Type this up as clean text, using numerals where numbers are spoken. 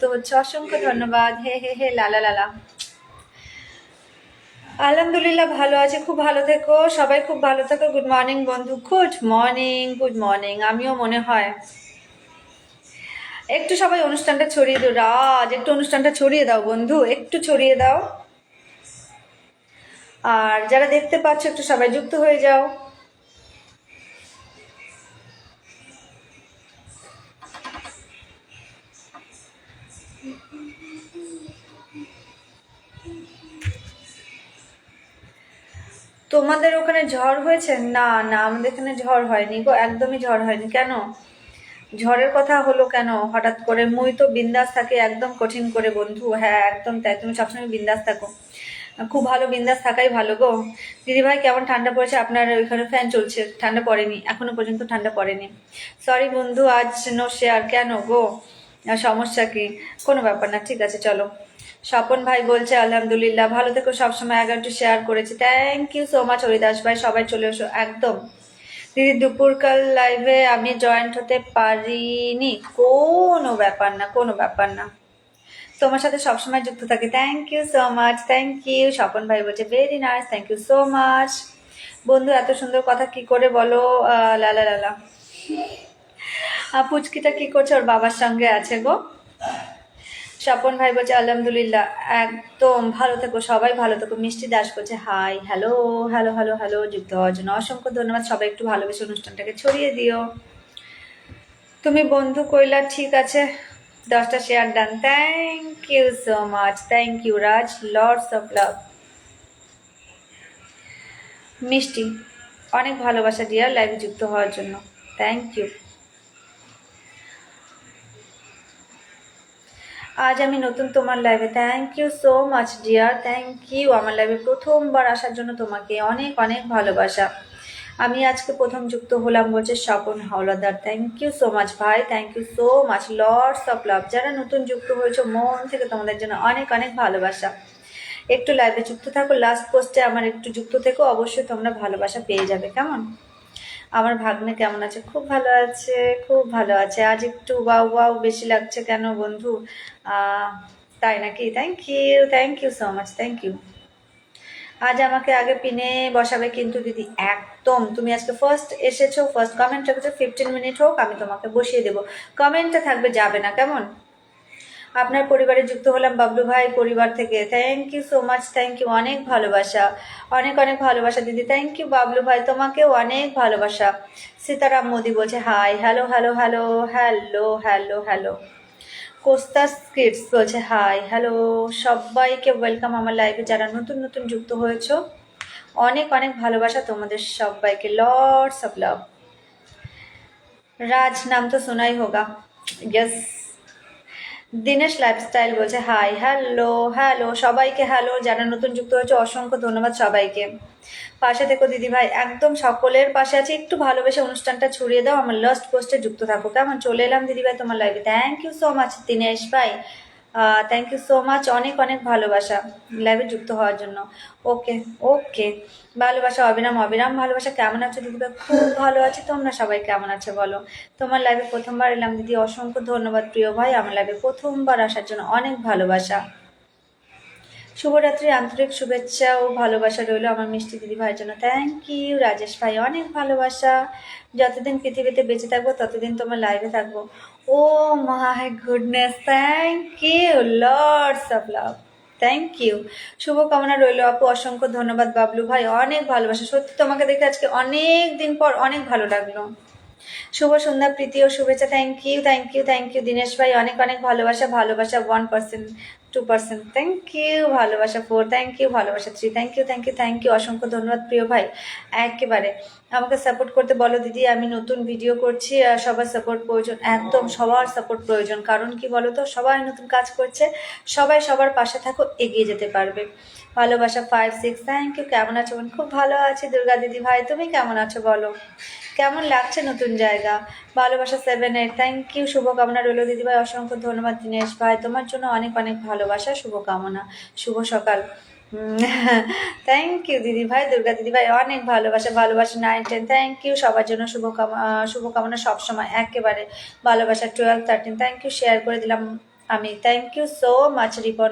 তো হচ্ছে অসংখ্য ধন্যবাদ। হে হে হে লালা লালা। আলহামদুলিল্লাহ ভালো আছে, খুব ভালো থেকো, সবাই খুব ভালো থেকো। গুড মর্নিং বন্ধু, গুড মর্নিং, গুড মর্নিং। আমিও মনে হয় একটু সবাই অনুষ্ঠানটা ছড়িয়ে দাও। রাজ, একটু অনুষ্ঠানটা ছড়িয়ে দাও বন্ধু, একটু ছড়িয়ে দাও। আর যারা দেখতে পাচ্ছ একটু সবাই যুক্ত হয়ে যাও। তোমাদের ওখানে ঝড় হয়েছে? না না, আমাদের এখানে ঝড় হয়নি গো, একদমই ঝড় হয়নি। কেন ঝড়ের কথা হলো কেন হঠাৎ করে? মুই তো বিন্দাস থাকি একদম কঠিন করে বন্ধু। হ্যাঁ একদম তাই, তুমি সবসময় বিন্দাস থাকো। খুব ভালো, বিন্দাস থাকাই ভালো গো। দিদি ভাই কেমন ঠান্ডা পড়েছে? আপনার ওইখানে ফ্যান চলছে, ঠান্ডা পড়েনি এখনো পর্যন্ত, ঠান্ডা পড়েনি। সরি বন্ধু, আজ নো শেয়ার। কেন গো, সমস্যা কি? কোনো ব্যাপার না, ঠিক আছে চলো। স্বপন ভাই বলছে আলহামদুলিল্লাহ ভালো থেকো সবসময়, আগে একটু শেয়ার করেছে, thank you so much. Haridas ভাই সবাই চলে এসো একদম। দিদি দুপুরকাল লাইভে আমি জয়েন্ট হতে পারিনি, কোনো ব্যাপার না, কোনো ব্যাপার না। তোমার সাথে সবসময় যুক্ত থাকি, thank you so much, thank you. Swapan ভাই বলছে very nice, thank you so much. বন্ধু এত সুন্দর কথা কি করে বলো? লালা লালা। পুচকিটা কি করছে? ওর বাবার সঙ্গে আছে গো। স্বপন ভাই বলছে আলহামদুলিল্লাহ একদম ভালো থেকো, সবাই ভালো থেকো। মিষ্টি দাস বলছে hi, hello hello hello hello. যুক্ত হওয়ার জন্য অসংখ্য ধন্যবাদ। সবাই একটু ভালোবেসে অনুষ্ঠানটাকে ছড়িয়ে দিও। তুমি বন্ধু কইলা, ঠিক আছে। 10টা share done, thank you so much, thank you Raj, lords of love. মিষ্টি অনেক ভালোবাসা ডিয়ার, লাইভে যুক্ত হওয়ার জন্য থ্যাংক ইউ। আজ আমি নতুন তোমার লাইভে, thank you so much dear, thank you. আমার লাইভে প্রথমবার আসার জন্য তোমাকে অনেক অনেক ভালোবাসা। আমি আজকে প্রথম যুক্ত হলাম বলছে Swapan Howlader, thank you so much ভাই, thank you so much, lords of love. যারা নতুন যুক্ত হয়েছে মন থেকে তোমাদের জন্য অনেক অনেক ভালোবাসা। একটু লাইভে যুক্ত থাকো, লাস্ট পোস্টে আমার একটু যুক্ত থেকো, অবশ্যই তোমরা ভালোবাসা পেয়ে যাবে। কেমন আমার ভাগ্নে কেমন আছে? খুব ভালো আছে, খুব ভালো আছে। আজ একটু ওয়াও ওয়াও বেশি লাগছে কেন বন্ধু? তাই নাকি? Thank you so much, thank you. আজ আমাকে আগে পিনে বসাবে কিন্তু দিদি, একদম। তুমি আজকে ফার্স্ট এসেছো, ফার্স্ট কমেন্ট রেখেছো, 15 মিনিট হোক আমি তোমাকে বসিয়ে দেবো। কমেন্টটা থাকবে, যাবে না। কেমন? আপনার পরিবারে যুক্ত হলাম বাবলু ভাই পরিবার থেকে, thank you so much, thank you. অনেক ভালোবাসা, অনেক অনেক ভালোবাসা দিদি, থ্যাংক ইউ বাবলু ভাই, তোমাকেও অনেক ভালোবাসা। সীতারাম মোদি বলছে hi, hello hello hello hello hello hello. Kostas Kids বলছে হাই, হ্যালো। সবাইকে ওয়েলকাম আমার লাইভে, যারা নতুন নতুন যুক্ত হয়েছো অনেক অনেক ভালোবাসা তোমাদের সবাইকে, লর্ডস অফ লাভ। রাজ নাম তো শোনাই হোগা, ইয়েস। দিনেশ লাইফস্টাইল বলছে হাই, হ্যালো হ্যালো সবাইকে, হ্যালো। যারা নতুন যুক্ত হয়েছে অসংখ্য ধন্যবাদ সবাইকে। পাশে থেকো দিদি ভাই, একদম সকলের পাশে আছে। একটু ভালোবেসে অনুষ্ঠানটা ছড়িয়ে দাও, আমার লাস্ট পোস্টে যুক্ত থাকো। কেমন? চলে এলাম দিদি ভাই তোমার লাইভে, thank you so much Dinesh ভাই, থ্যাংক ইউ সো মাচ। অনেক অনেক ভালোবাসা লাইভে যুক্ত হওয়ার জন্য। ওকে ওকে, ভালোবাসা অবিরাম অবিরাম ভালোবাসা। কেমন আছো দিদি ভাই? খুব ভালো আছি, তোমরা সবাই কেমন আছো বলো? তোমার লাইভে প্রথমবার এলাম দিদি, অসংখ্য ধন্যবাদ প্রিয় ভাই, আমার লাইভে প্রথমবার আসার জন্য অনেক ভালোবাসা। শুভরাত্রি, আন্তরিক শুভেচ্ছা ও ভালোবাসা রইল আমার মিষ্টি দিদি ভাইয়ের জন্য, থ্যাংক ইউ। রাজেশ ভাই অনেক ভালোবাসা। যতদিন পৃথিবীতে বেঁচে থাকবো ততদিন তোমার লাইভে থাকবো। Oh my goodness, thank you, lords of love, thank you. শুভকামনা রইল আপু, অসংখ্য ধন্যবাদ বাবলু ভাই, অনেক ভালোবাসা। সত্যি তোমাকে দেখে আজকে অনেক দিন পর অনেক ভালো লাগলো। শুভ সন্ধ্যা, প্রীতি ও শুভেচ্ছা, thank you thank you thank you. Dinesh ভাই অনেক অনেক ভালোবাসা, ভালোবাসা 1%, 2%, থ্যাংক ইউ। ভালোবাসা 4, থ্যাংক ইউ। ভালোবাসা 3, thank you thank you thank you. অসংখ্য ধন্যবাদ প্রিয় ভাই, একেবারে আমাকে সাপোর্ট করতে বলো দিদি। আমি নতুন ভিডিও করছি, সবার সাপোর্ট প্রয়োজন, একদম সবার সাপোর্ট প্রয়োজন। কারণ কি বলো তো, সবাই নতুন কাজ করছে, সবাই সবার পাশে থাকো, এগিয়ে যেতে পারবে। ভালোবাসা 5, 6, থ্যাংক ইউ। কেমন আছো? খুব ভালো আছি দুর্গা দিদি ভাই, তুমি কেমন আছো বলো? কেমন লাগছে নতুন জায়গা? ভালোবাসা 7, 8, থ্যাংক ইউ। শুভকামনা রইল দিদিভাই, অসংখ্য ধন্যবাদ দিনেশ ভাই, তোমার জন্য অনেক অনেক ভালোবাসা, শুভকামনা। শুভ সকাল, থ্যাংক ইউ দিদি ভাই, দুর্গা দিদি ভাই অনেক ভালোবাসা। ভালোবাসা 9, 10, থ্যাংক ইউ। সবার জন্য শুভকামনা সবসময় একেবারে। ভালোবাসা 12, 13, থ্যাংক ইউ। শেয়ার করে দিলাম আমি thank you so much Ripon